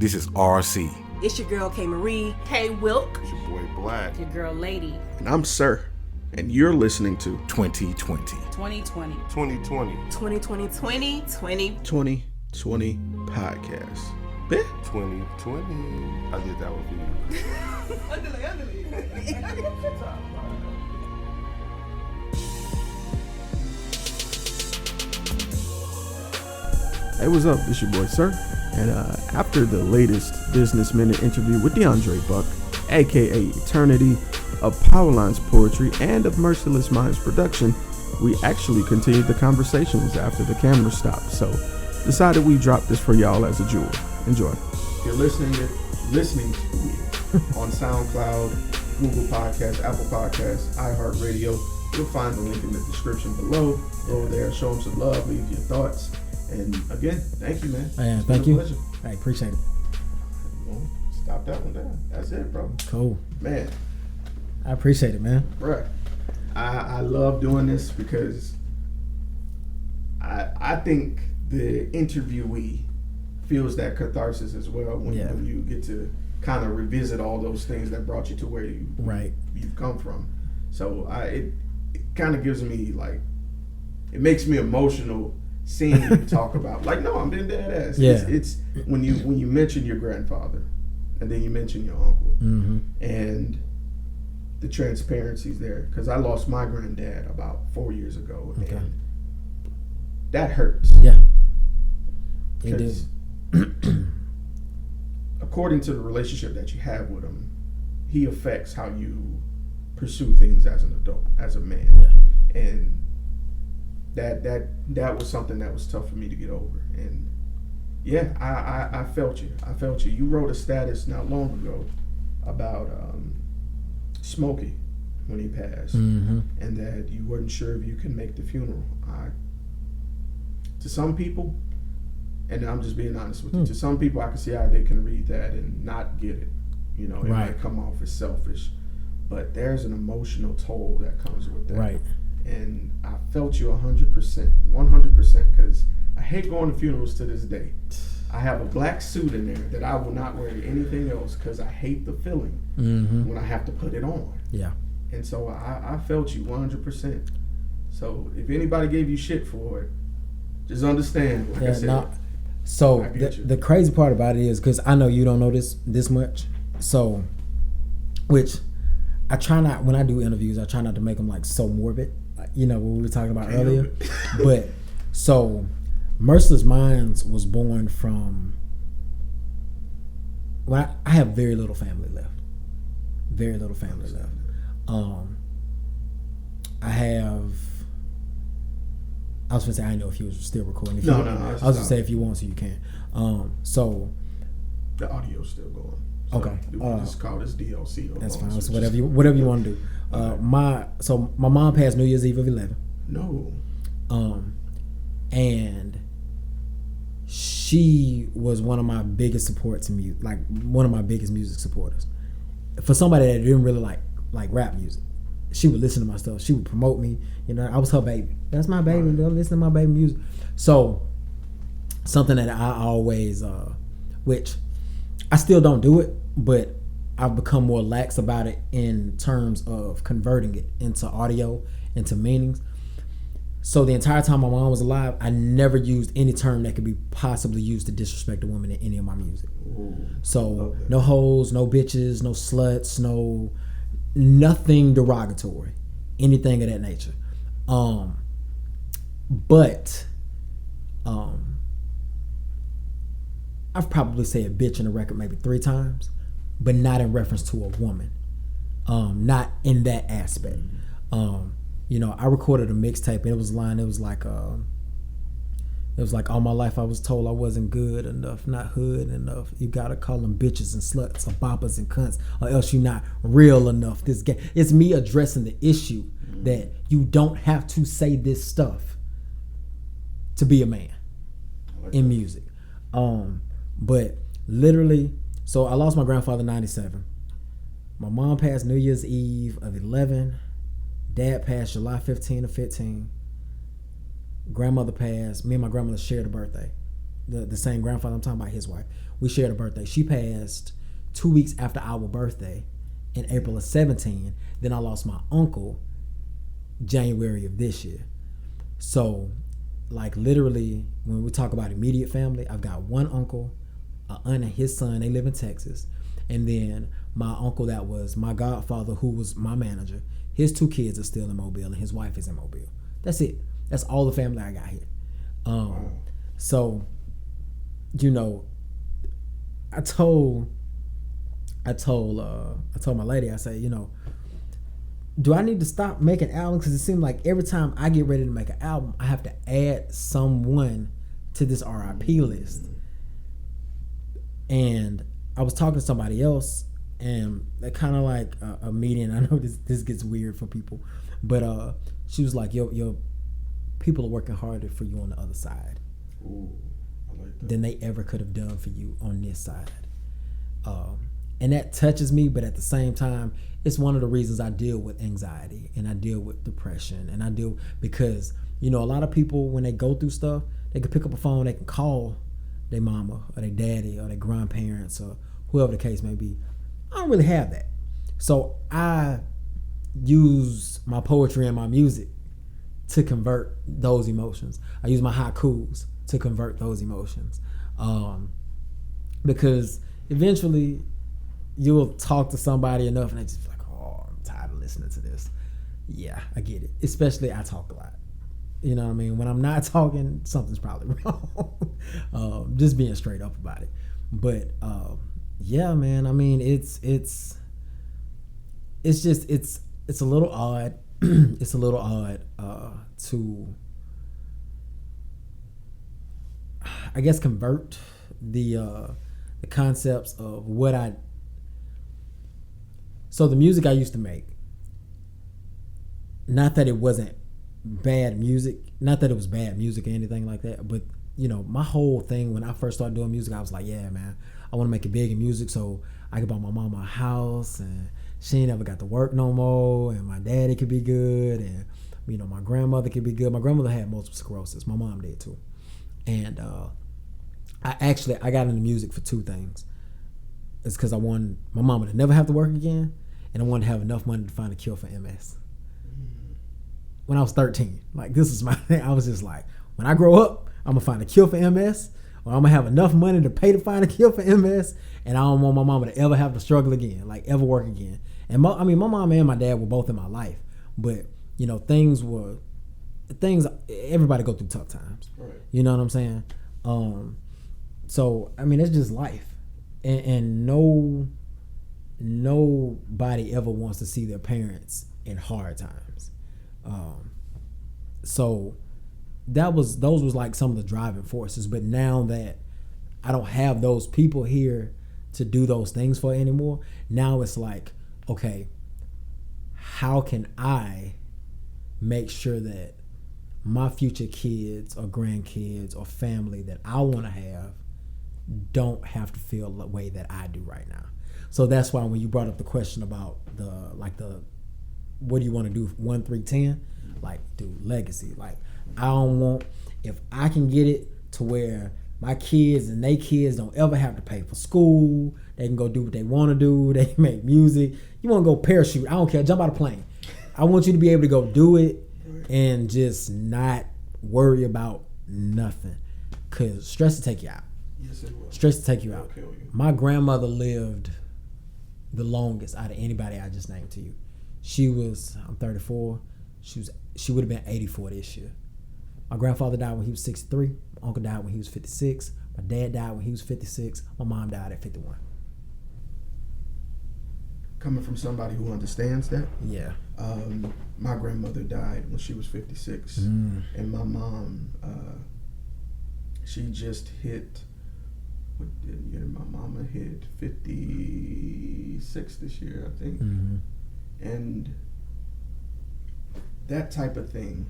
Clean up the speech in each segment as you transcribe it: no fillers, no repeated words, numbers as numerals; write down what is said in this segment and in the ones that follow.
This is RC. It's your girl K Marie. K Wilk. It's your boy Black. Your girl Lady. And I'm Sir. And you're listening to 2020. 2020. 2020. 2020. 2020. 2020 podcast. Bet. 2020. I did that one for you. Hey, what's up? It's your boy Sir. And after the latest Business Minute interview with DeAndre Buck, aka Eterniti of Powerlines Poetry and of Merciless Minds Production, we actually continued the conversations after the camera stopped. So decided we drop this for y'all as a jewel. Enjoy. If you're listening to me on SoundCloud, Google Podcasts, Apple Podcasts, iHeartRadio, you'll find the link in the description below. Go there, show them some love, leave your thoughts. And again, thank you, man. Yeah, thank you. Pleasure. I appreciate it. Well, stop that one down. That's it, bro. Cool. Man. I appreciate it, man. Right. I love doing this because I think the interviewee feels that catharsis as well when you get to kind of revisit all those things that brought you to where you've come from. So it kind of gives me it makes me emotional seeing you talk about I'm being dead ass. Yeah. It's when you mention your grandfather and then you mention your uncle and the transparency's there, because I lost my granddad about 4 years ago, and that hurts. Yeah, it because according to the relationship that you have with him, he affects how you pursue things as an adult, as a man. Yeah. And that was something that was tough for me to get over. And yeah, I felt you. You wrote a status not long ago about Smokey when he passed, and that you weren't sure if you could make the funeral. To some people, and I'm just being honest with you, to some people I can see how they can read that and not get it. It might come off as selfish, but there's an emotional toll that comes with that. Right. And I felt you 100%, because I hate going to funerals to this day. I have a black suit in there that I will not wear to anything else because I hate the feeling when I have to put it on. Yeah. And so I felt you 100%. So if anybody gave you shit for it, just understand. Like I said, so the crazy part about it is, because I know you don't know this much, so which I try not, when I do interviews, I try not to make them so morbid, what we were talking about earlier. But so Merciless Minds was born from when I have very little family left. Very little family left. I was gonna say, I didn't know if you was still recording. No. I was gonna say, if you want to, you can. So the audio's still going. So okay. We just call this DLC. That's fine. So whatever you want to do. My mom passed New Year's Eve of 11. No. And she was one of my biggest supports in music, one of my biggest music supporters. For somebody that didn't really like rap music, she would listen to my stuff. She would promote me. I was her baby. That's my baby. Right. Listen to my baby music. So something that I always, which I still don't do it, but I've become more lax about it in terms of converting it into audio, into meanings. So the entire time my mom was alive, I never used any term that could be possibly used to disrespect a woman in any of my music. Ooh, so no hoes, no bitches, no sluts, nothing derogatory, anything of that nature. But I've probably said bitch in a record maybe 3 times, but not in reference to a woman. Not in that aspect. I recorded a mixtape, and it was like, all my life I was told I wasn't good enough, not hood enough. You gotta call them bitches and sluts or boppers and cunts, or else you're not real enough. It's me addressing the issue that you don't have to say this stuff to be a man in music. But literally, so I lost my grandfather in 97. My mom passed New Year's Eve of 11. Dad passed July 15 of 15. Grandmother passed. Me and my grandmother shared a birthday. the same grandfather. I'm talking about his wife. We shared a birthday. She passed 2 weeks after our birthday in April of 17. Then I lost my uncle January of this year. So, like, literally, when we talk about immediate family, I've got one uncle, an aunt and his son. They live in Texas. And then my uncle that was my godfather, who was my manager, his 2 kids are still in Mobile, and his wife is in Mobile. That's it. That's all the family I got here. So, you know, I told my lady, I said, you know, do I need to stop making albums? Because it seems like every time I get ready to make an album, I have to add someone to this RIP list. And I was talking to somebody else, and they're kind of like a meeting. I know this gets weird for people, but she was like, your people are working harder for you on the other side. Ooh, I like that. Than they ever could have done for you on this side. And that touches me, but at the same time, it's one of the reasons I deal with anxiety and I deal with depression, and I deal because, you know, a lot of people, when they go through stuff, they can pick up a phone, they can call their mama or their daddy or their grandparents or whoever the case may be. I don't really have that. So I use my poetry and my music to convert those emotions. I use my haikus to convert those emotions. Because eventually you'll talk to somebody enough and they just be like, oh, I'm tired of listening to this. Yeah, I get it. Especially I talk a lot. You know what I mean? When I'm not talking, something's probably wrong. Just being straight up about it. But yeah, man, I mean, it's a little odd. It's a little odd to, I guess, convert the concepts of what so the music I used to make, not that it wasn't bad music, not that it was bad music or anything like that, but, you know, my whole thing when I first started doing music, I was like, yeah, man, I want to make it big in music so I could buy my mama a house, and she ain't never got to work no more, and my daddy could be good, and, you know, my grandmother could be good. My grandmother had multiple sclerosis. My mom did too. And I got into music for 2 things. It's because I wanted my mama to never have to work again, and I wanted to have enough money to find a cure for MS. When I was 13, like, this is my thing. I was just like, when I grow up, I'm gonna find a cure for MS, or I'm gonna have enough money to pay to find a cure for MS, and I don't want my mama to ever have to struggle again, like ever work again. And my mom and my dad were both in my life, but, you know, everybody go through tough times. Right. You know what I'm saying? So I mean, it's just life, and nobody ever wants to see their parents in hard times. So those was like some of the driving forces. But now that I don't have those people here to do those things for anymore, now it's like, okay, how can I make sure that my future kids or grandkids or family that I want to have don't have to feel the way that I do right now. So that's why when you brought up the question about the what do you want to do 1, 3, 10, like, dude, legacy. Like, I don't want, if I can get it to where my kids and they kids don't ever have to pay for school, they can go do what they want to do, they can make music. You want to go parachute, I don't care, jump out of a plane. I want you to be able to go do it and just not worry about nothing, because stress will take you out. Yes, it will. Stress will take you out. Kill you. My grandmother lived the longest out of anybody I just named to you. I'm 34. She would have been 84 this year. My grandfather died when he was 63. My uncle died when he was 56. My dad died when he was 56. My mom died at 51. Coming from somebody who understands that. Yeah. My grandmother died when she was 56. And my mom, she just hit, my mama hit 56 this year, I think. Mm-hmm. And that type of thing,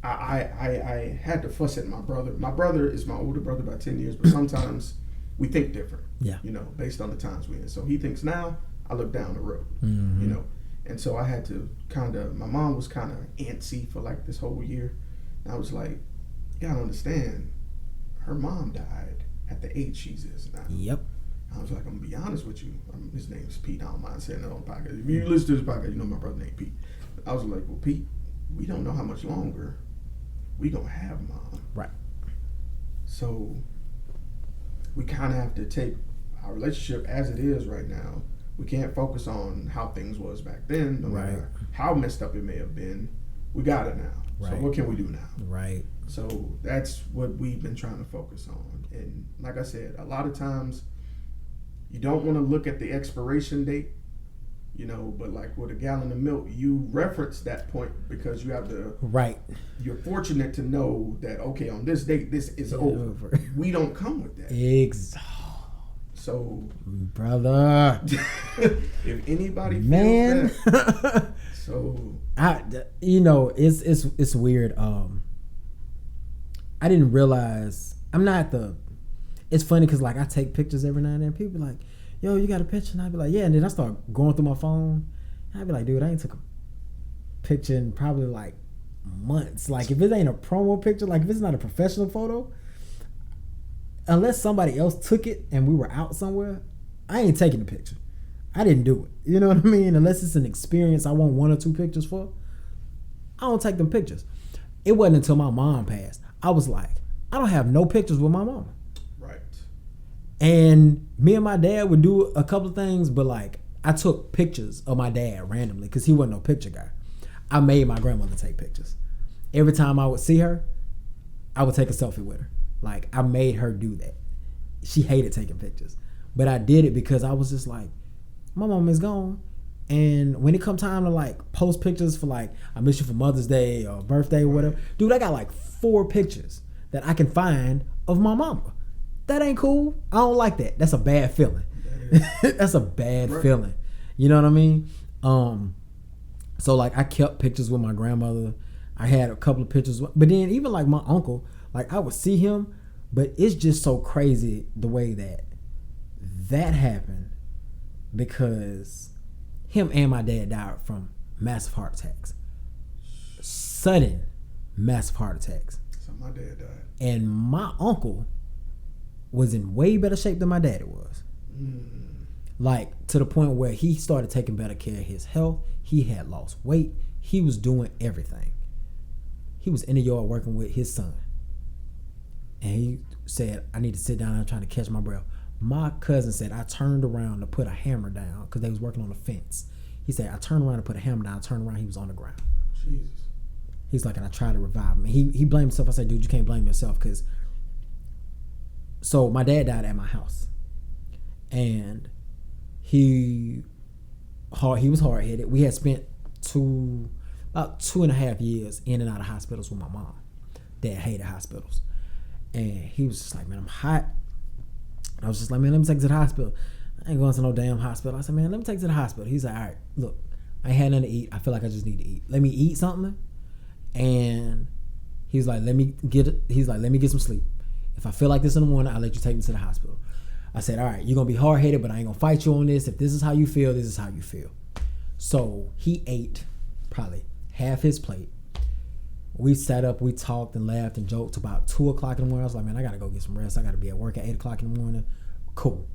I had to fuss at my brother. My brother is my older brother by 10 years, but sometimes we think different, you know, based on the times we're in. So he thinks now, I look down the road, you know. And so I had to my mom was kind of antsy for like this whole year. And I was like, you gotta understand, her mom died at the age she is now. Yep. I was like, I'm gonna be honest with you. His name's Pete. I don't mind saying that on the podcast. If you listen to this podcast, you know my brother named Pete. I was like, well, Pete, we don't know how much longer we gonna have mom. Right. So we kind of have to take our relationship as it is right now. We can't focus on how things was back then, no matter how messed up it may have been. We got it now. Right. So what can we do now? Right. So that's what we've been trying to focus on. And like I said, a lot of times you don't want to look at the expiration date, you know, but like with a gallon of milk, you reference that point because you have the you're fortunate to know that, okay, on this date, this is over. We don't come with that. So, brother, if anybody feels that, so it's weird. I didn't realize I'm not the. It's funny because like I take pictures every now and then. People be like, "Yo, you got a picture?" And I be like, "Yeah." And then I start going through my phone. And I be like, "Dude, I ain't took a picture in probably like months. Like if it ain't a promo picture, like if it's not a professional photo." Unless somebody else took it and we were out somewhere, I ain't taking the picture. I didn't do it. You know what I mean? Unless it's an experience I want 1 or 2 pictures for, I don't take them pictures. It wasn't until my mom passed. I was like, I don't have no pictures with my mama. Right. And me and my dad would do a couple of things, but like I took pictures of my dad randomly because he wasn't no picture guy. I made my grandmother take pictures. Every time I would see her, I would take a selfie with her. Like, I made her do that. She hated taking pictures. But I did it because I was just like, my mom is gone. And when it come time to, like, post pictures for, like, I miss you for Mother's Day or birthday or whatever, dude, I got, like, 4 pictures that I can find of my mama. That ain't cool. I don't like that. That's a bad feeling. That's a bad feeling. You know what I mean? So, like, I kept pictures with my grandmother. I had a couple of pictures. But then even, like, my uncle, like, I would see him, but it's just so crazy the way that happened because him and my dad died from massive heart attacks. Sudden massive heart attacks. So my dad died. And my uncle was in way better shape than my daddy was. Like, to the point where he started taking better care of his health. He had lost weight. He was doing everything. He was in the yard working with his son. And he said, I need to sit down. I'm trying to catch my breath. My cousin said, I turned around to put a hammer down because they was working on the fence. He said, I turned around to put a hammer down. I turned around. He was on the ground. Jesus. He's like, and I tried to revive him. He blamed himself. I said, dude, you can't blame yourself because. So my dad died at my house. And he was hard-headed. We had spent about 2.5 years in and out of hospitals with my mom. Dad hated hospitals. And he was just like, man, I'm hot. I was just like, man, let me take you to the hospital. I ain't going to no damn hospital. I said, man, let me take you to the hospital. He's like, all right, look, I ain't had nothing to eat. I feel like I just need to eat. Let me eat something. And he's like, let me get some sleep. If I feel like this in the morning, I'll let you take me to the hospital. I said, all right, you're going to be hard-headed, but I ain't going to fight you on this. If this is how you feel, this is how you feel. So he ate probably half his plate. We sat up, we talked and laughed and joked about 2 o'clock in the morning. I was like, man, I got to go get some rest. I got to be at work at 8 o'clock in the morning. Cool.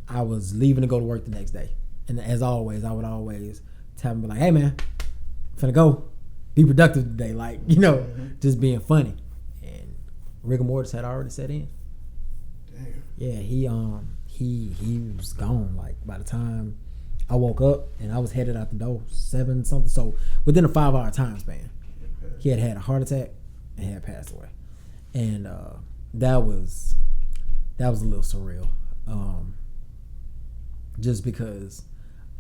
I was leaving to go to work the next day. And as always, I would always tell him, like, hey, man, I'm finna go. Be productive today. Like, just being funny. And rigor mortis had already set in. Damn. Yeah, he was gone. Like, by the time I woke up and I was headed out the door, 7 something. So within a 5-hour time span, he had a heart attack and had passed away. And that was a little surreal. Just because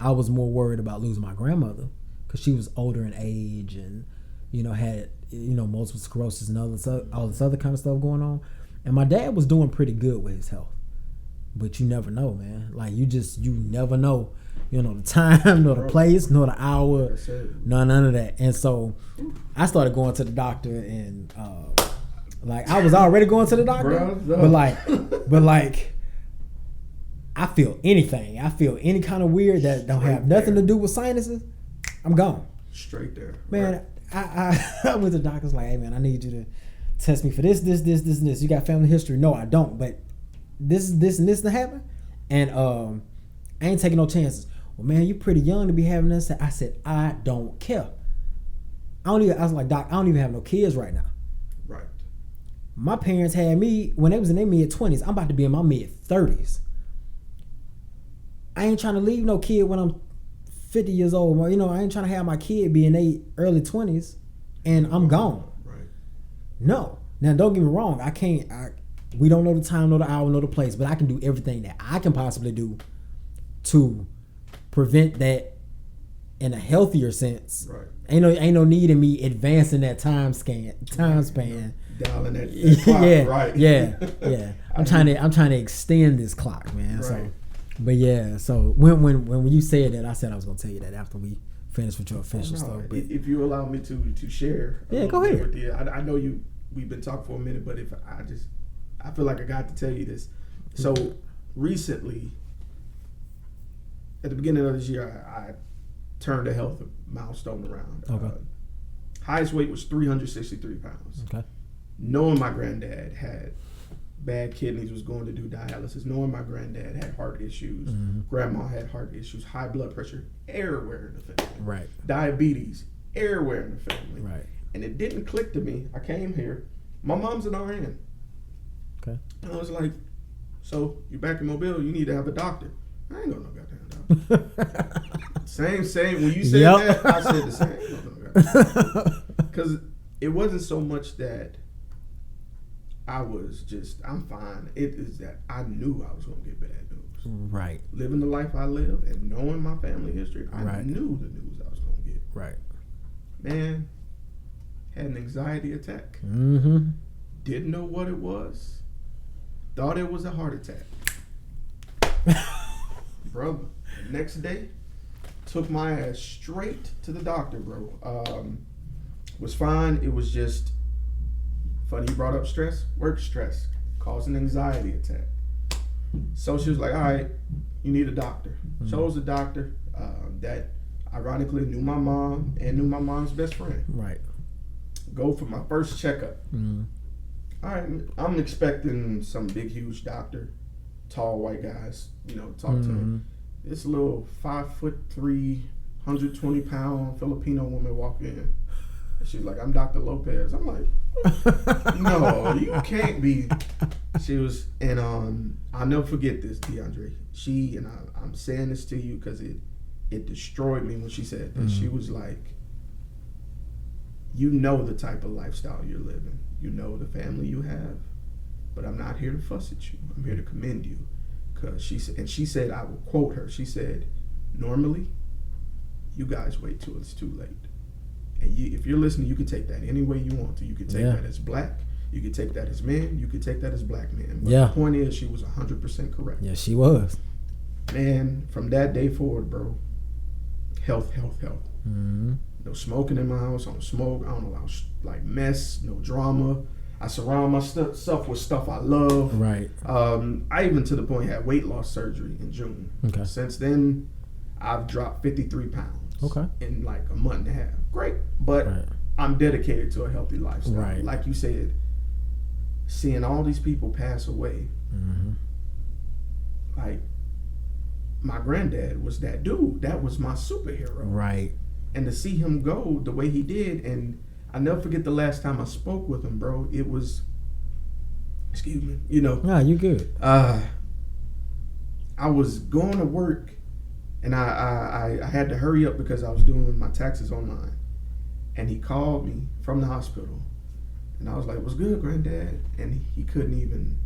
I was more worried about losing my grandmother because she was older in age and had multiple sclerosis and all this other kind of stuff going on. And my dad was doing pretty good with his health. But you never know, man. Like, you never know. The time, nor the place, nor the hour, none of that. And so I started going to the doctor and I was already going to the doctor. But I feel anything. I feel any kind of weird that don't have nothing to do with sinuses, I'm gone. Straight there. Man, I went to the doctor's like, hey man, I need you to test me for this, and this. You got family history? No, I don't. But this, and this to happen, and I ain't taking no chances. Well, man, you pretty young to be having this. I said, I don't care. I was like, Doc, I don't even have no kids right now. Right. My parents had me when they was in their mid-20s. I'm about to be in my mid-30s. I ain't trying to leave no kid when I'm 50 years old. I ain't trying to have my kid be in their early 20s and I'm gone. Right. No. Now, don't get me wrong. We don't know the time, nor the hour, nor the place, but I can do everything that I can possibly do to prevent that in a healthier sense. Right. Ain't no need in me advancing that time span. Dialing that clock. Yeah, right. Yeah. I'm trying to extend this clock, man. Right. So when you said that, I said I was gonna tell you that after we finish with your official stuff. But if you allow me to share, go ahead. With you, I know we've been talking for a minute, but if I feel like I got to tell you this. So recently, at the beginning of this year, I turned a health milestone around. Okay. Highest weight was 363 pounds. Okay. Knowing my granddad had bad kidneys, was going to do dialysis, knowing my granddad had heart issues, grandma had heart issues, high blood pressure, everywhere in the family. Right. Diabetes, everywhere in the family. Right. And it didn't click to me. I came here. My mom's an RN. Okay. And I was like, so you back in Mobile, you need to have a doctor. I ain't got no goddamn doctor. Same. When you said that, I said the same. I ain't got no goddamn doctor. Because it wasn't so much that I'm fine. It is that I knew I was going to get bad news. Right. Living the life I live and knowing my family history, I knew the news I was going to get. Right. Man, had an anxiety attack. Mm-hmm. Didn't know what it was. Thought it was a heart attack. Brother, the next day, took my ass straight to the doctor, bro. Was fine. It was just funny you brought up stress. Work stress caused an anxiety attack. So she was like, all right, you need a doctor. Chose a doctor that ironically knew my mom and knew my mom's best friend. Right. Go for my first checkup. All right, I'm expecting some big, huge doctor, tall white guys, talk to him. This little 5'3", 120-pound Filipino woman walked in. She was like, I'm Dr. Lopez. I'm like, no, you can't be. She was, and I'll never forget this, DeAndre. I'm saying this to you because it destroyed me when she said this. She was like, you know the type of lifestyle you're living. You know the family you have. But I'm not here to fuss at you. I'm here to commend you. Because she said, I will quote her. She said, normally, you guys wait till it's too late. And if you're listening, you can take that any way you want to. You can take that as black. You can take that as men. You can take that as black men. But the point is, she was 100% correct. Yeah, she was. Man, from that day forward, bro, health. No smoking in my house. I don't smoke. I don't allow mess, no drama. I surround myself with stuff I love. Right. I even to the point had weight loss surgery in June. Okay. Since then, I've dropped 53 pounds. Okay. In like a month and a half. Great. But I'm dedicated to a healthy lifestyle. Right. Like you said, seeing all these people pass away. Like, my granddad was that dude. That was my superhero. Right. And to see him go the way he did, and I never forget the last time I spoke with him, bro. It was, excuse me, Nah, you good. I was going to work, and I had to hurry up because I was doing my taxes online. And he called me from the hospital, and I was like, "What's good, Granddad?" And he couldn't even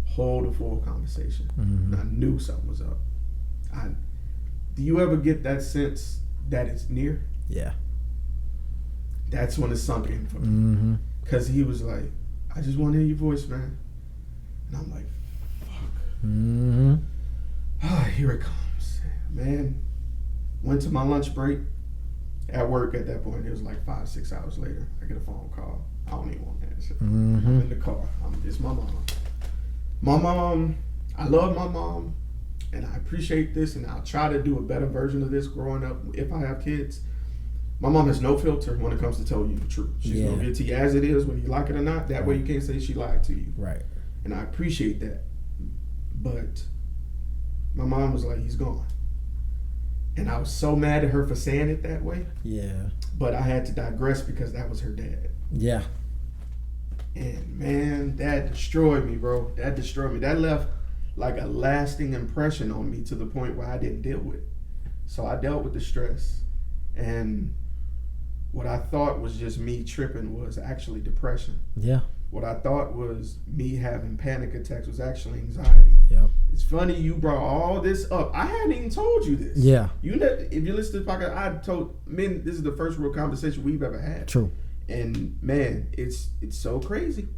hold a full conversation. And I knew something was up. Do you ever get that sense that it's near? Yeah. That's when it sunk in for me. Because he was like, I just want to hear your voice, man. And I'm like, fuck. Here it comes. Man, went to my lunch break at work at that point. It was like 5-6 hours later. I get a phone call. I don't even want to answer. I'm in the car. It's my mom. My mom, I love my mom. And I appreciate this, and I'll try to do a better version of this growing up if I have kids. My mom has no filter when it comes to telling you the truth. She's gonna give it to you as it is, whether you like it or not. That way you can't say she lied to you. Right. And I appreciate that. But my mom was like, he's gone. And I was so mad at her for saying it that way. Yeah. But I had to digress because that was her dad. Yeah. And man, that destroyed me, bro. That destroyed me. That left like a lasting impression on me to the point where I didn't deal with it. So I dealt with the stress. And what I thought was just me tripping was actually depression. Yeah. What I thought was me having panic attacks was actually anxiety. Yep. It's funny you brought all this up. I hadn't even told you this. Yeah. You know, if you listen to the podcast, I told men this is the first real conversation we've ever had. True. And man, it's so crazy.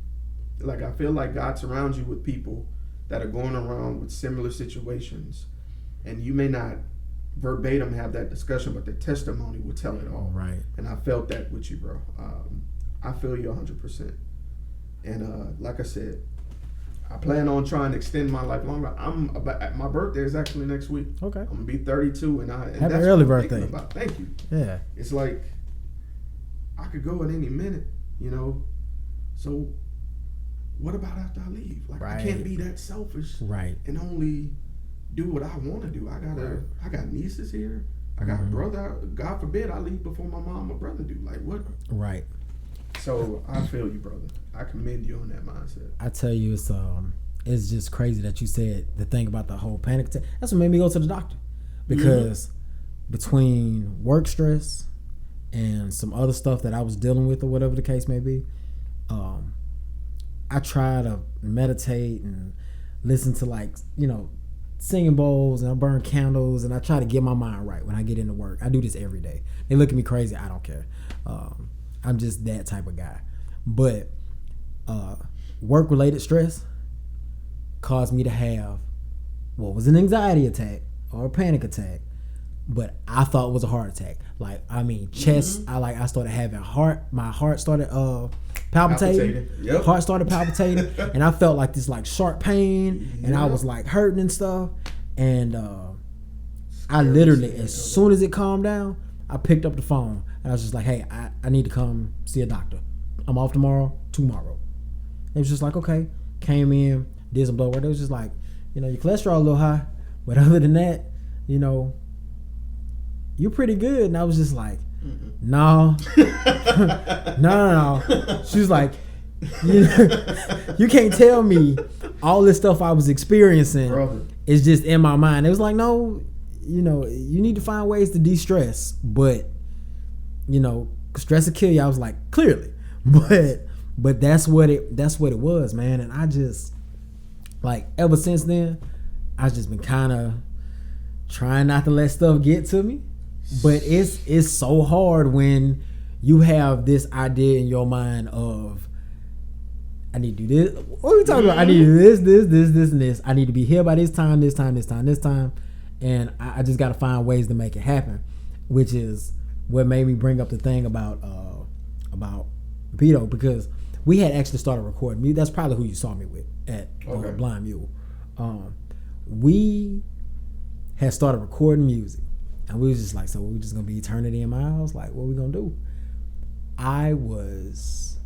Like I feel like God surrounds you with people that are going around with similar situations, and you may not verbatim have that discussion, but the testimony will tell it all. Right. And I felt that with you, bro. I feel you 100%. And like I said, I plan on trying to extend my life longer. My birthday is actually next week. Okay. I'm gonna be 32, and Happy that's early what I'm birthday. thinking about. Thank you. Yeah. It's like I could go at any minute, you know. So what about after I leave? Like I can't be that selfish, right, and only do what I want to do. I got nieces here. I got a brother. God forbid I leave before my mom or brother do. Like what? Right. So I feel you, brother. I commend you on that mindset. I tell you, it's just crazy that you said the thing about the whole panic attack. That's what made me go to the doctor, because between work stress and some other stuff that I was dealing with, or whatever the case may be, I try to meditate and listen to, like, you know, singing bowls, and I burn candles, and I try to get my mind right when I get into work. I do this every day. They look at me crazy. I don't care. I'm just that type of guy. But work-related stress caused me to have what was an anxiety attack or a panic attack, but I thought it was a heart attack. Like, I mean, chest. I started having my heart started palpitating. Yep. Heart started palpitating, and I felt like this like sharp pain, and I was like hurting and stuff. And I literally, as soon as it calmed down, I picked up the phone and I was just like, "Hey, I need to come see a doctor. I'm off tomorrow. It was just like, okay. Came in, did some blood work. It was just like, you know, your cholesterol a little high, but other than that, you know, you're pretty good. And I was just like, no. She was like, you can't tell me all this stuff I was experiencing is just in my mind. It was like, no, you know, you need to find ways to de-stress, but, you know, stress will kill you. I was like, clearly, but that's what it was, man. And I just, like, ever since then, I've just been kind of trying not to let stuff get to me. But it's so hard when you have this idea in your mind of, I need to do this. What are we talking about? I need to do this, and this. I need to be here by this time. And I just got to find ways to make it happen, which is what made me bring up the thing about Vito, because we had actually started recording music. That's probably who you saw me with at Blind Mule. We had started recording music, and we was just like, so we're just gonna be Eterniti in my house? Like, what we gonna do? I was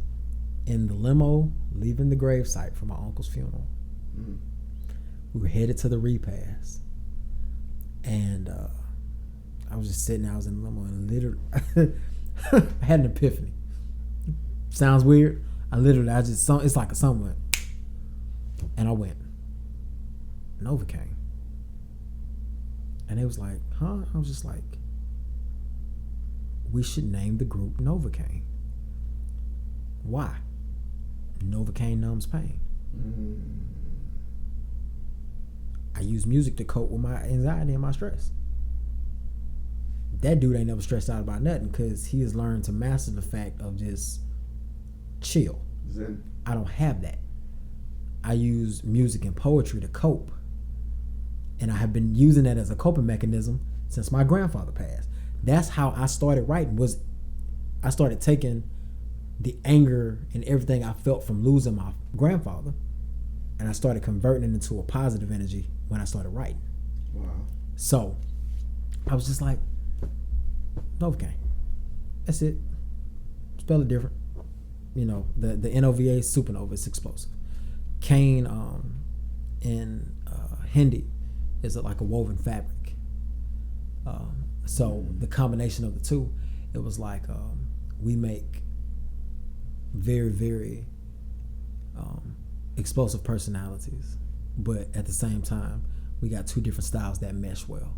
in the limo leaving the gravesite for my uncle's funeral. We were headed to the repast, and I was just sitting there. I was in the limo, and literally I had an epiphany. Sounds weird. It's like a something went, and I went, Novocaine. And it was like, huh? I was just like, we should name the group Novocaine. Why? Novocaine numbs pain. I use music to cope with my anxiety and my stress. That dude ain't never stressed out about nothing because he has learned to master the fact of just chill. Zen. I don't have that. I use music and poetry to cope. And I have been using that as a coping mechanism since my grandfather passed. That's how I started writing. I started taking the anger and everything I felt from losing my grandfather, and I started converting it into a positive energy when I started writing. Wow. So I was just like, Novocaine. That's it. Spell it different. You know, the NOVA supernova is explosive. Cane in Hindi is like a woven fabric. So the combination of the two, it was like we make very, very explosive personalities, but at the same time, we got two different styles that mesh well,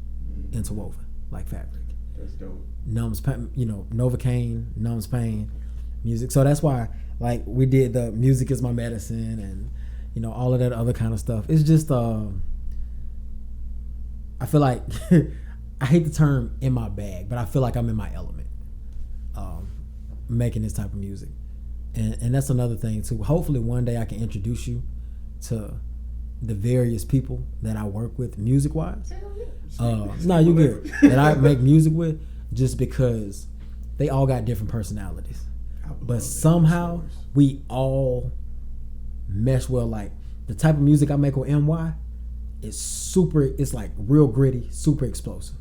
interwoven like fabric. That's dope. Numbs pain, you know, Novocaine, numbs pain, music. So that's why, like, we did the music is my medicine, and you know, all of that other kind of stuff. It's just, I feel like I hate the term "in my bag," but I feel like I'm in my element, making this type of music, and that's another thing too. Hopefully, one day I can introduce you to the various people that I work with music wise. No, you good. That I make music with, just because they all got different personalities, but somehow we all mesh well. Like the type of music I make with NY is super. It's like real gritty, super explosive.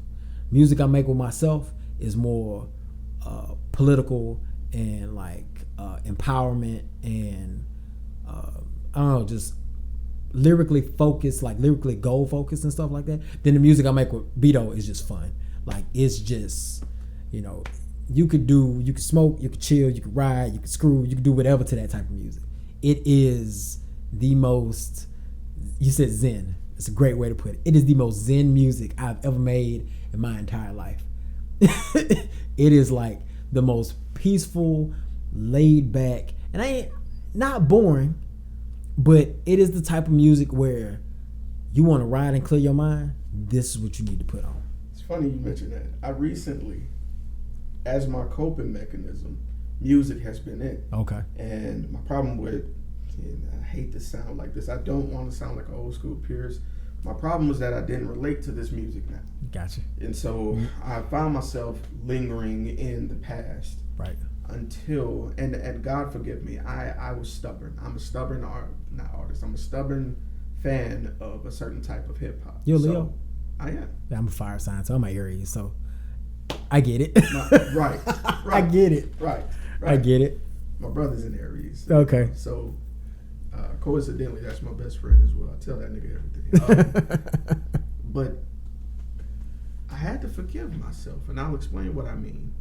Music I make with myself is more political and like empowerment and I don't know, just lyrically focused, like lyrically goal focused and stuff like that. Then the music I make with Beto is just fun. Like it's just, you know, you could smoke, you could chill, you could ride, you could screw, you could do whatever to that type of music. It is the most, you said zen. It's a great way to put it. It is the most zen music I've ever made in my entire life. It is like the most peaceful, laid back, and I ain't not boring, but it is the type of music where you want to ride and clear your mind. This is what you need to put on. It's funny you mentioned that. I recently, as my coping mechanism, music has been it. Okay. And my problem with, and I hate to sound like this, I don't want to sound like an old school Pierce. My problem was that I didn't relate to this music now. Gotcha. And so I found myself lingering in the past. Right. Until, and God forgive me, I was stubborn. I'm a stubborn I'm a stubborn fan of a certain type of hip hop. You're Leo? I am. Yeah, I'm a fire sign, so I'm an Aries, so I get it. Right. I get it. Right. I get it. My brother's in Aries. Okay. So coincidentally, that's my best friend as well. I tell that nigga everything. But I had to forgive myself, and I'll explain what I mean.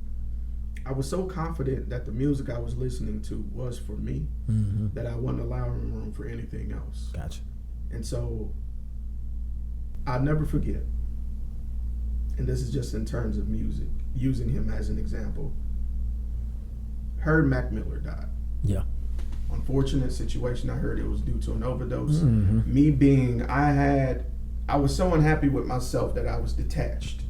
I was so confident that the music I was listening to was for me that I wasn't allowing room for anything else. Gotcha. And so I'll never forget, and this is just in terms of music, using him as an example. Heard Mac Miller died. Yeah. Unfortunate situation. I heard it was due to an overdose. Me being, I was so unhappy with myself that I was detached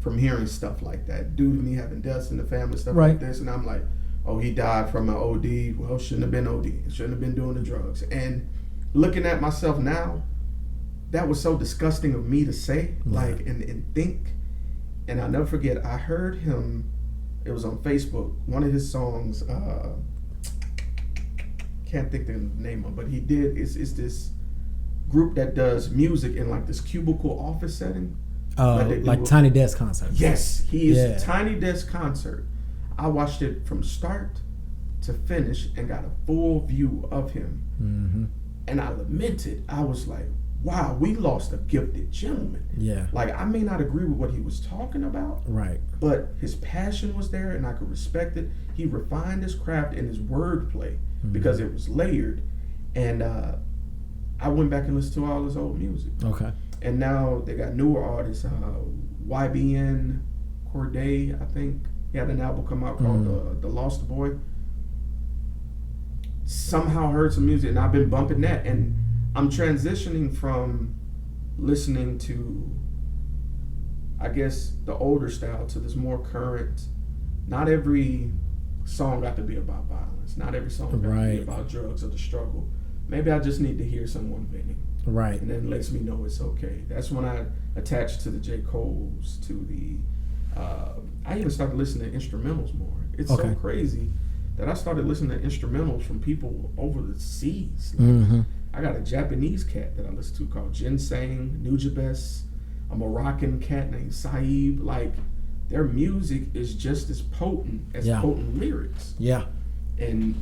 from hearing stuff like that, due to me having deaths in the family, stuff like this. And I'm like, oh, he died from an OD. Well, shouldn't have been OD. Shouldn't have been doing the drugs. And looking at myself now, that was so disgusting of me to say, like, and think. And I'll never forget, I heard him, it was on Facebook, one of his songs, can't think the name of it, but he did, it's this group that does music in like this cubicle office setting. Like Tiny Desk concert. Yes, he is a Tiny Desk concert. I watched it from start to finish and got a full view of him. And I lamented. I was like, wow, we lost a gifted gentleman. Yeah. Like, I may not agree with what he was talking about. Right. But his passion was there and I could respect it. He refined his craft and his wordplay because it was layered. And I went back and listened to all his old music. Okay. And now they got newer artists, YBN Corday, I think. He had an album come out called The Lost Boy. Somehow heard some music, and I've been bumping that. And I'm transitioning from listening to, I guess, the older style to this more current. Not every song got to be about violence. Not every song got to be about drugs or the struggle. Maybe I just need to hear someone venting. Right. And then it lets me know it's okay. That's when I attached to the J. Cole's, to the, I even started listening to instrumentals more. It's so crazy that I started listening to instrumentals from people over the seas. Like, I got a Japanese cat that I listen to called Ginseng, Nujabes, a Moroccan cat named Saib. Like, their music is just as potent as potent lyrics. Yeah. And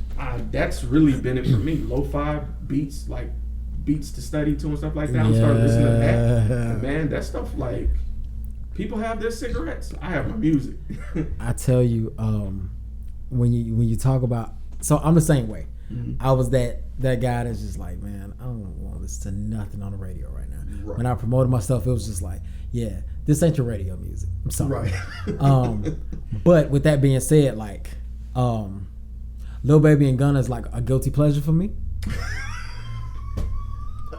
that's really been it for me. Lo-fi beats, like beats to study to and stuff like that. I'm starting listening to that. And man, that stuff, like, people have their cigarettes. I have my music. I tell you, when you talk about, so I'm the same way. Mm-hmm. I was that guy that's just like, man, I don't want to listen to nothing on the radio right now. Right. When I promoted myself, it was just like, yeah, this ain't your radio music. I'm sorry. Right. But with that being said, like, Lil Baby and Gunna is like a guilty pleasure for me.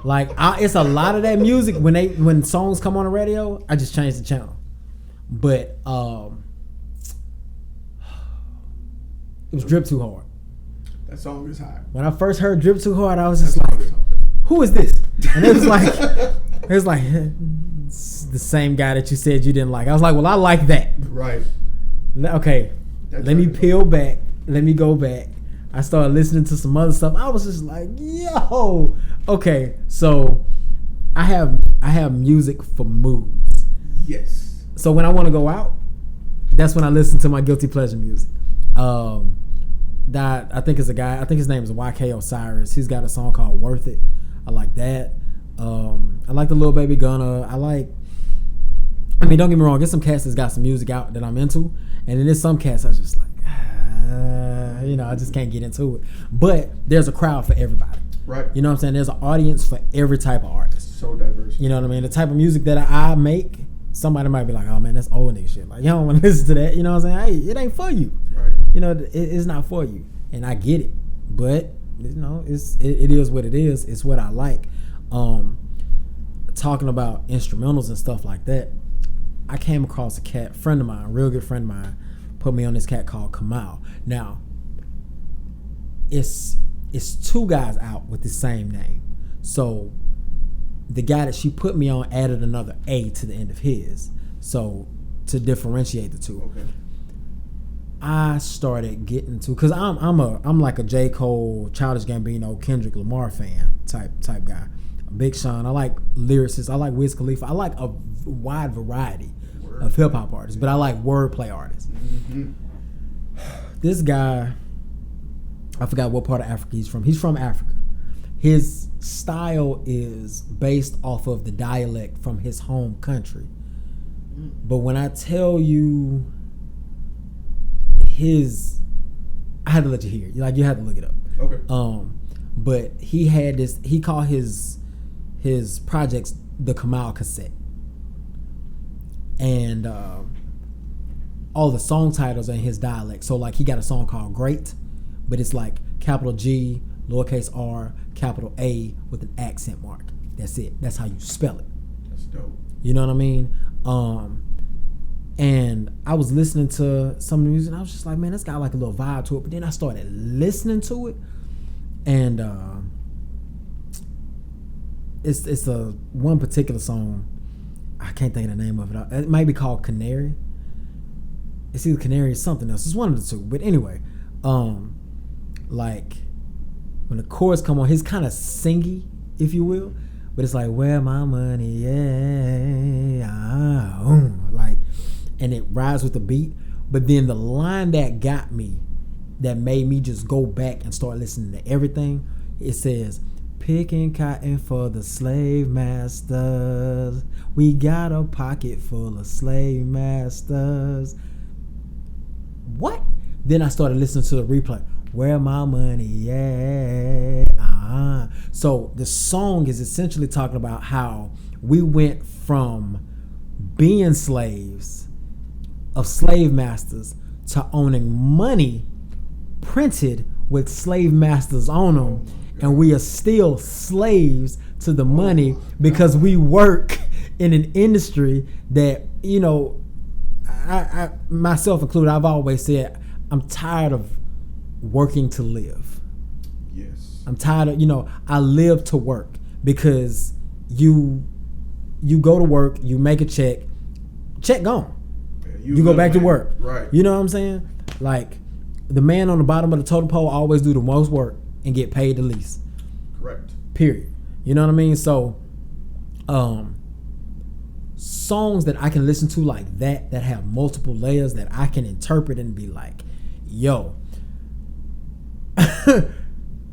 Like, it's a lot of that music when songs come on the radio, I just change the channel. But it was Drip Too Hard. That song is hot. When I first heard Drip Too Hard, I was just like, who is this? And it was like it's the same guy that you said you didn't like. I was like, well, I like that. Right. Okay. Let me peel back. Let me go back. I started listening to some other stuff. I was just like, yo. Okay. So I have music for moods. Yes. So when I want to go out, that's when I listen to my guilty pleasure music. That I think is a guy. I think his name is YK Osiris. He's got a song called "Worth It." I like that. I like the Lil Baby Gunna. I mean, don't get me wrong. There's some cats that's got some music out that I'm into, and then there's some cats I just like, I just can't get into it. But there's a crowd for everybody. Right. You know what I'm saying? There's an audience for every type of artist. So diverse. You know what I mean? The type of music that I make, somebody might be like, oh man, that's old nigga shit. Like, you don't want to listen to that. You know what I'm saying? Hey, it ain't for you. Right. You know, it's not for you. And I get it. But, it is what it is. It's what I like. Talking about instrumentals and stuff like that, I came across a friend of mine, a real good friend of mine, put me on this cat called Kamal. Now, it's two guys out with the same name. So the guy that she put me on added another A to the end of his. So to differentiate the two. Okay. I started getting to, cause I'm like a J. Cole, Childish Gambino, Kendrick Lamar fan type guy. Big Sean. I like lyricists. I like Wiz Khalifa. I like a wide variety of hip hop artists, but I like wordplay artists. Mm-hmm. This guy, I forgot what part of Africa he's from. He's from Africa. His style is based off of the dialect from his home country. But when I tell you I had to let you hear it. You had to look it up. Okay. But he had this, he called his projects the Kamal cassette. And all the song titles are in his dialect. So like he got a song called Great, but it's like capital G, lowercase r, capital A with an accent mark. That's it. That's how you spell it. That's dope. You know what I mean? And I was listening to some music and I was just like, man, that's got like a little vibe to it. But then I started listening to it, and it's a one particular song. I can't think of the name of it. It might be called Canary. It's either Canary or something else. It's one of the two. But anyway, like when the chorus come on, he's kind of singy, if you will. But it's like, where my money, like, and it rides with the beat. But then the line that got me, that made me just go back and start listening to everything, it says, picking cotton for the slave masters. We got a pocket full of slave masters. What? Then I started listening to the replay. Where my money at? So the song is essentially talking about how we went from being slaves of slave masters to owning money printed with slave masters on them, and we are still slaves to the money because we work in an industry that, I myself included, I've always said I'm tired of working to live. Yes. I'm tired of, I live to work, because you go to work, you make a check gone. Yeah, you go back to work. Right. You know what I'm saying? Like, the man on the bottom of the totem pole always do the most work and get paid the least. Correct. Period. You know what I mean? So, songs that I can listen to like that have multiple layers that I can interpret and be like, yo,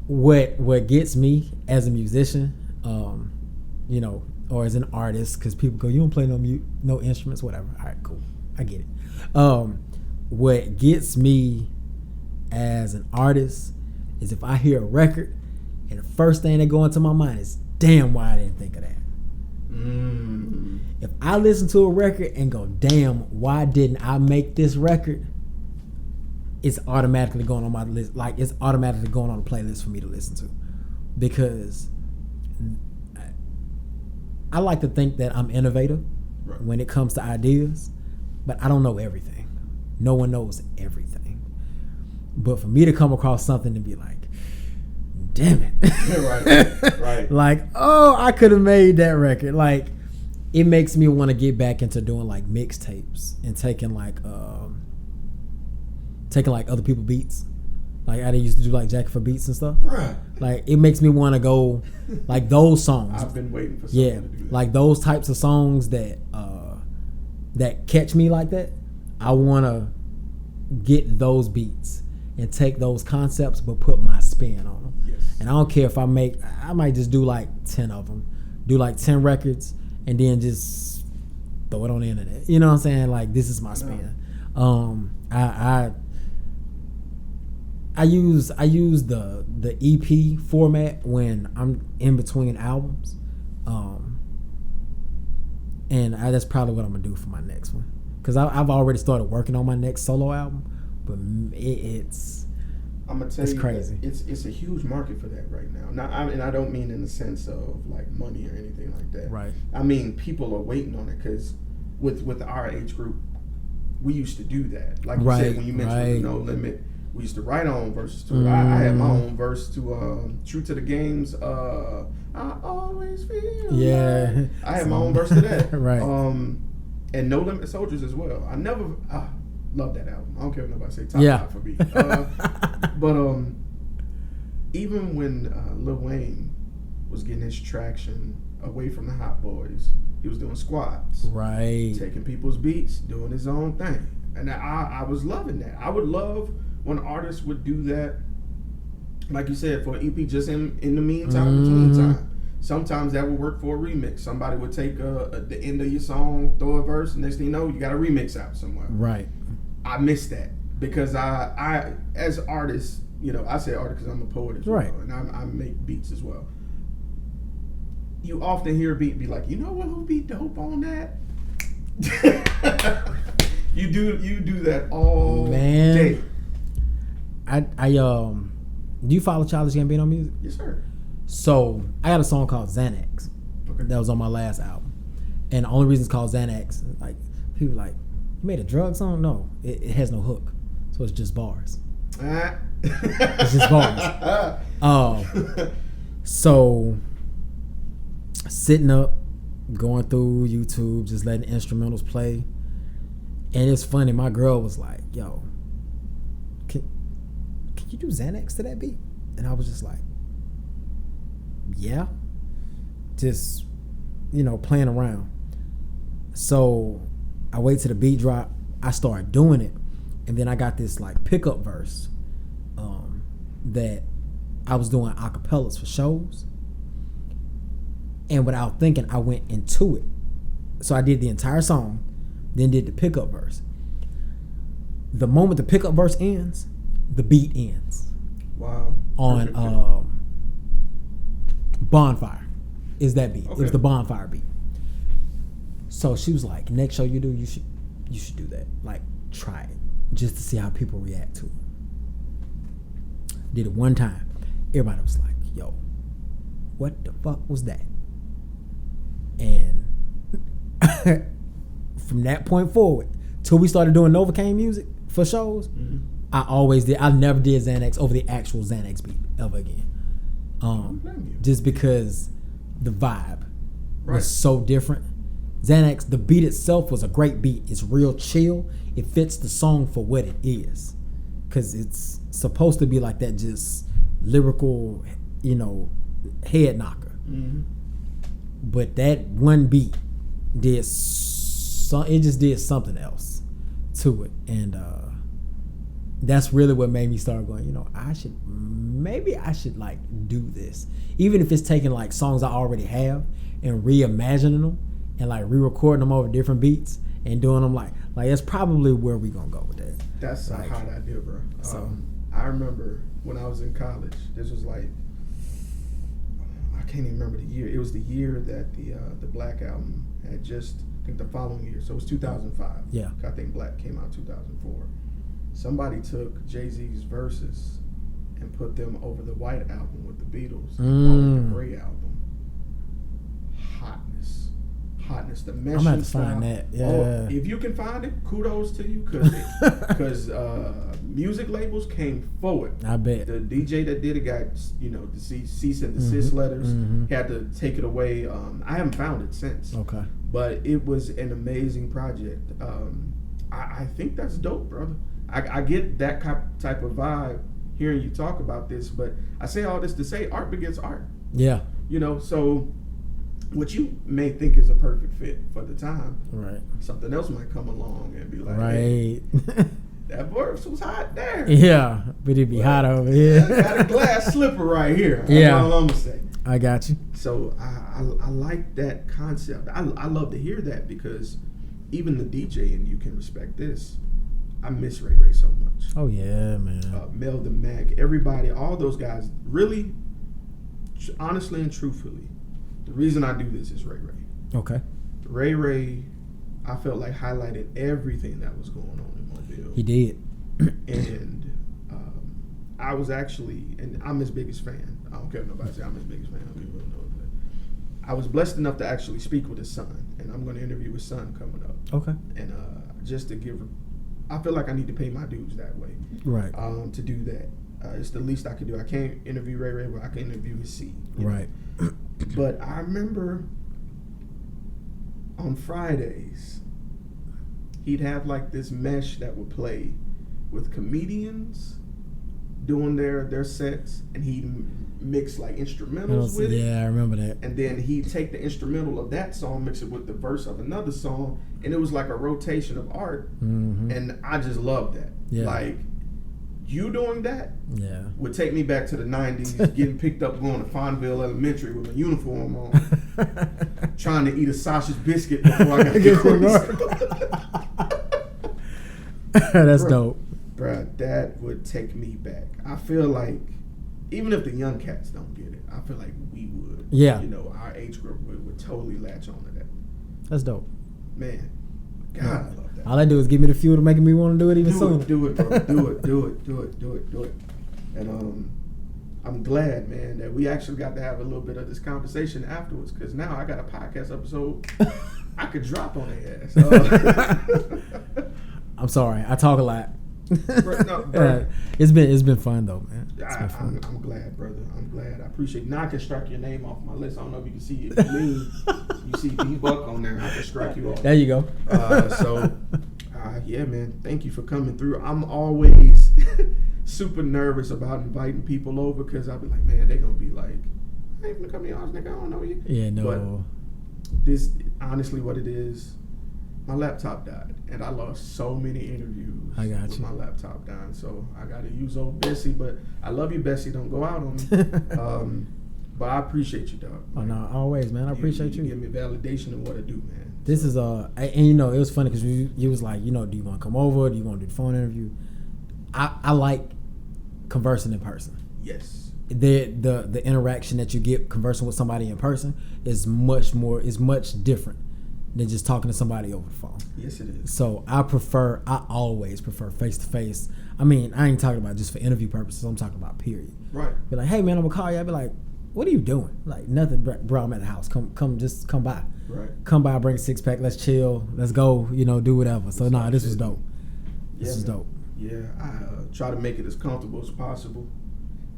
what gets me as a musician, you know, or as an artist, because people go, you don't play no instruments, whatever. All right, cool, I get it. What gets me as an artist is if I hear a record and the first thing that go into my mind is, damn, why I didn't think of that. If I listen to a record and go, damn, why didn't I make this record? It's automatically going on my list. Like, it's automatically going on a playlist for me to listen to, because I like to think that I'm innovative when it comes to ideas, but I don't know everything. No one knows everything. But for me to come across something and be like, damn it. Right. Like, oh, I could have made that record. Like, it makes me want to get back into doing like mixtapes and taking like other people's beats. Like I used to do like Jacket for Beats and stuff. Right. Like, it makes me want to go like those songs. I've been waiting for someone to do that. Like those types of songs that catch me like that. I want to get those beats and take those concepts but put my spin on them. Yes. And I don't care if I might just do like 10 of them. Do like 10 records and then just throw it on the internet. You know what I'm saying? Like, this is my spin. I use the EP format when I'm in between albums. And that's probably what I'm gonna do for my next one, because I've already started working on my next solo album, but it's I'm gonna tell it's you, crazy. It's a huge market for that right now. And I don't mean in the sense of like money or anything like that. Right. I mean, people are waiting on it, because with our age group, we used to do that. Like you said, when you mentioned No Limit, we used to write our own verses to it. I had my own verse to True to the Game's I Always Feel Like. I had my own verse to that. Right. And No Limit Soldiers as well. I never love that album. I don't care if nobody say top 5 for me. But even when Lil Wayne was getting his traction away from the Hot Boys, he was doing squads. Right. Taking people's beats, doing his own thing. And I was loving that. I would love when artists would do that, like you said, for an EP, just in the meantime, between time. Sometimes that would work for a remix. Somebody would take the end of your song, throw a verse, and next thing you know, you got a remix out somewhere. Right. I miss that, because I as artists, you know, I say artist because I'm a poet as well, and I make beats as well. You often hear a beat be like, you know what would be dope on that? you do that all day. Do you follow Childish Gambino music? Yes, sir. So I got a song called Xanax that was on my last album, and the only reason it's called Xanax, like, people like, you made a drug song? No, it has no hook, so it's just bars. It's just bars. So sitting up, going through YouTube, just letting instrumentals play, and it's funny. My girl was like, "Yo, can you do Xanax to that beat?" And I was just like, yeah, just, you know, playing around. So I wait till the beat drop, I start doing it, and then I got this like pickup verse that I was doing acapellas for shows, and without thinking, I went into it. So I did the entire song, then did the pickup verse. The moment the pickup verse ends, the beat ends. Wow. On Bonfire is that beat. Okay. It was the Bonfire beat. So she was like, next show you do, you should do that. Like, try it, just to see how people react to it. Did it one time. Everybody was like, yo, what the fuck was that? And from that point forward, till we started doing Novocaine music for shows, I never did Xanax over the actual Xanax beat ever again. Just because the vibe was so different. Xanax, the beat itself was a great beat. It's real chill. It fits the song for what it is, because it's supposed to be like that, just lyrical, you know, head knocker. But that one beat just did something else to it, and that's really what made me start going, maybe I should like do this, even if it's taking like songs I already have and reimagining them and like re-recording them over different beats and doing them like that's probably where we gonna go with that. That's like, a hot idea, bro. So I remember when I was in college, this was like, I can't even remember the year. It was the year that the Black album had just, I think the following year, so it was 2005. Yeah. I think Black came out 2004. Somebody took Jay-Z's verses and put them over the White album with the Beatles, called it the Gray album. Hotness, the meshing I'm gonna have to style. find that. Yeah. Oh, if you can find it, kudos to you, because music labels came forward. I bet The DJ that did it got, the cease and desist letters. Had to take it away. I haven't found it since. Okay. But it was an amazing project. I think that's dope, brother. I get that type of vibe hearing you talk about this, but I say all this to say art begets art. Yeah. So what you may think is a perfect fit for the time, Right. something else might come along and be like, Right. hey, that verse was hot there. Yeah, but it'd be hot over here. I got a glass slipper right here. That's Yeah. all I'm gonna say. I got you. So I like that concept. I love to hear that, because even the DJ, and you can respect this, I miss Ray Ray so much. Oh yeah, man. Mel the Mac, everybody, all those guys, really, honestly and truthfully, the reason I do this is Ray Ray. Okay. Ray, I felt like highlighted everything that was going on in Mobile. He did. And I was actually, and I'm his biggest fan. I don't care if nobody say I'm his biggest fan. People don't know that. I was blessed enough to actually speak with his son, and I'm going to interview his son coming up. Okay. And just to give, I feel like I need to pay my dues that way. Right. To do that, it's the least I can do. I can't interview Ray Ray, but I can interview his seed. Right. But I remember on Fridays, he'd have like this mesh that would play with comedians doing their sets, and he'd mix like instrumentals with it. Yeah, I remember that. And then he'd take the instrumental of that song, mix it with the verse of another song, and it was like a rotation of art. And I just loved that. Yeah. Like, you doing that would take me back to the 90s, getting picked up going to Fonville Elementary with a uniform on, trying to eat a sausage biscuit before I got to That's dope. Bruh, that would take me back. I feel like, even if the young cats don't get it, I feel like we would. Yeah. Our age group would totally latch on to that. That's dope. Man, God, I love that. All I do is give me the fuel to make me want to do it even sooner. Do it, bro. Do it. And I'm glad, man, that we actually got to have a little bit of this conversation afterwards, because now I got a podcast episode I could drop on their ass. I'm sorry, I talk a lot. Bro. It's been fun though, man. I'm glad, brother. I'm glad. I appreciate it. Now I can strike your name off my list. I don't know if you can see it. You see D Buck on there. I can strike you off. There you go. Yeah, man. Thank you for coming through. I'm always super nervous about inviting people over, because I'll be like, man, they're gonna be like, I ain't gonna come to your house, nigga. I don't know you. Yeah, no. But this, honestly, what it is, my laptop died, and I lost so many interviews with my laptop dying. So I got to use old Bessie, but I love you, Bessie. Don't go out on me. But I appreciate you, dog. Oh no, always, man. I appreciate you. You give me validation of what I do, man. This is and it was funny because you was like, do you want to come over? Do you want to do the phone interview? I like conversing in person. Yes. The interaction that you get conversing with somebody in person is much different than just talking to somebody over the phone. Yes, it is. So I always prefer face to face. I mean, I ain't talking about just for interview purposes. I'm talking about period. Right. Be like, hey man, I'm gonna call you. I'd be like, what are you doing? Like nothing, bro. I'm at the house. Come by. Right. Come by, bring a 6-pack. Let's chill. Let's go. Do whatever. So this was dope. This was dope. Yeah, I try to make it as comfortable as possible.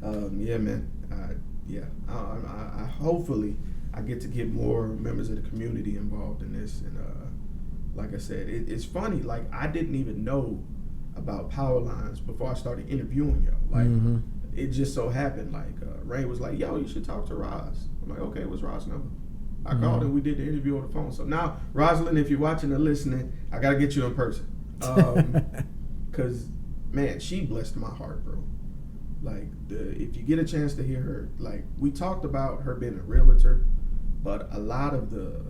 Yeah, man. I hopefully I get to get more members of the community involved in this. And like I said, it's funny. Like, I didn't even know about Powerlines before I started interviewing y'all. Like, it just so happened. Like, Ray was like, "Yo, you should talk to Roz." I'm like, "Okay, what's Roz's number?" I called and we did the interview on the phone. So now, Rosalind, if you're watching or listening, I got to get you in person. Because, man, she blessed my heart, bro. Like, if you get a chance to hear her, like, we talked about her being a realtor, but a lot of the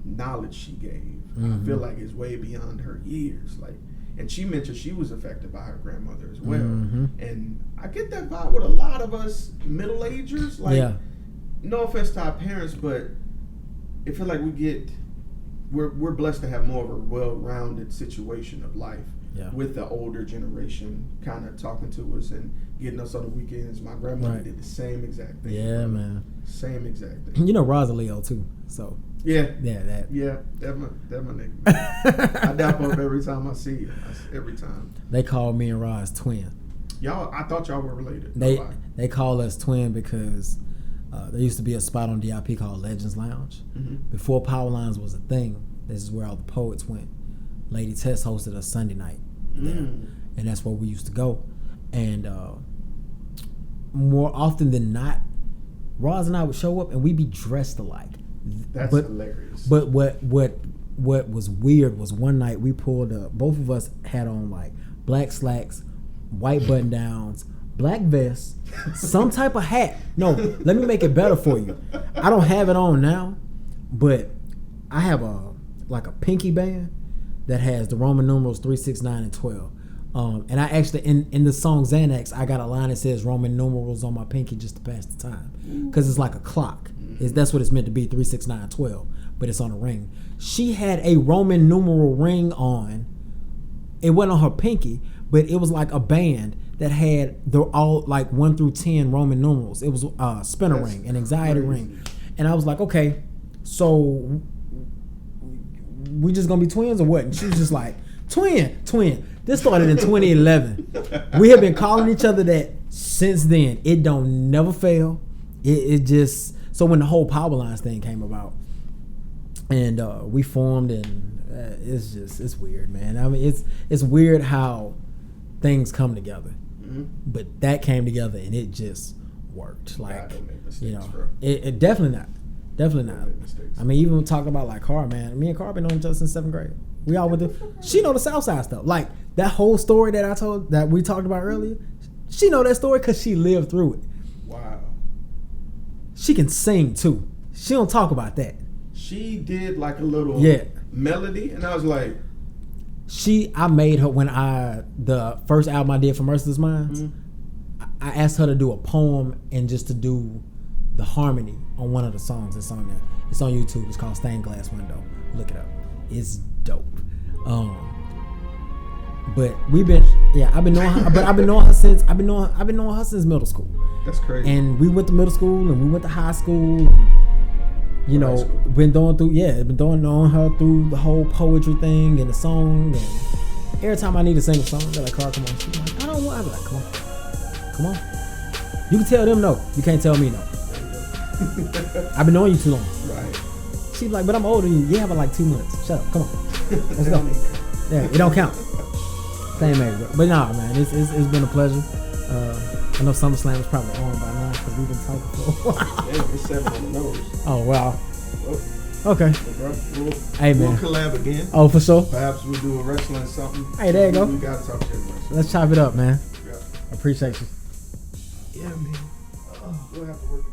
knowledge she gave, I feel like is way beyond her years. Like, and she mentioned she was affected by her grandmother as well. And I get that vibe with a lot of us middle-agers. Like, no offense to our parents, but I feel like we're blessed to have more of a well-rounded situation of life with the older generation kind of talking to us and getting us on the weekends. My grandmother did the same exact thing. Yeah, man. Same exact thing. You know Rosaleo too, so. That's my nigga. I dap up every time I see you. Every time. They call me and Roz twin. Y'all, I thought y'all were related. They call us twin because there used to be a spot on DIP called Legends Lounge. Before Powerlines was a thing, this is where all the poets went. Lady Tess hosted a Sunday night there, and that's where we used to go. And more often than not, Roz and I would show up and we'd be dressed alike. That's hilarious. But what was weird was one night we pulled up. Both of us had on like black slacks, white button downs, black vest, some type of hat. No, let me make it better for you. I don't have it on now, but I have a pinky band that has the Roman numerals 3, 6, 9, and 12. And I actually in the song Xanax, I got a line that says Roman numerals on my pinky just to pass the time, because it's like a clock. That's what it's meant to be, 3, 6, 9, 12, but it's on a ring. She had a Roman numeral ring on. It wasn't on her pinky, but it was like a band that had all like 1 through 10 Roman numerals. It was a spinner ring, an anxiety ring. And I was like, okay, so we just gonna be twins or what? And she was just like, twin. This started in 2011. We have been calling each other that since then. It don't never fail. It just, so when the whole Powerlines thing came about and we formed, and it's weird, man. I mean, it's weird how things come together. But that came together and it just worked. Like, don't make mistakes, you know, bro. it definitely not. Definitely not. I mean, even talking about like Car, man. Me and Car been knowing each other since 7th grade. We all went to. She know the South Side stuff. Like that whole story that we talked about earlier. She know that story because she lived through it. Wow. She can sing too. She don't talk about that. She did like a little melody, and I was like, I made her the first album I did for Merciless Minds. I asked her to do a poem and just to do the harmony on one of the songs that's on there. It's on YouTube. It's called Stained Glass Window. Look it up. It's dope. But I've been knowing her, but I've been knowing her since middle school. That's crazy. And we went to middle school and we went to high school. And, you know, been going on her through the whole poetry thing and the song. And every time I need to sing a song, they're like, Carl, come on. She's like, I don't want. I'm like, come on. You can tell them no. You can't tell me no. I've been knowing you too long. Right. She's like, but I'm older than you. Yeah, but like 2 months. Shut up. Come on. Let's go. Yeah, it don't count. Same age, but nah, man, it's been a pleasure. I know SummerSlam is probably on by now because we've been talking for a while. Yeah, it's 7 on the nose. Oh wow. Well, okay. Hey man. We'll collab again. Oh, for sure. Perhaps we'll do a wrestling something. Hey, there you go. We gotta talk to you. Let's chop it up, man. Yeah. Appreciate you. Yeah, man. We'll have to work.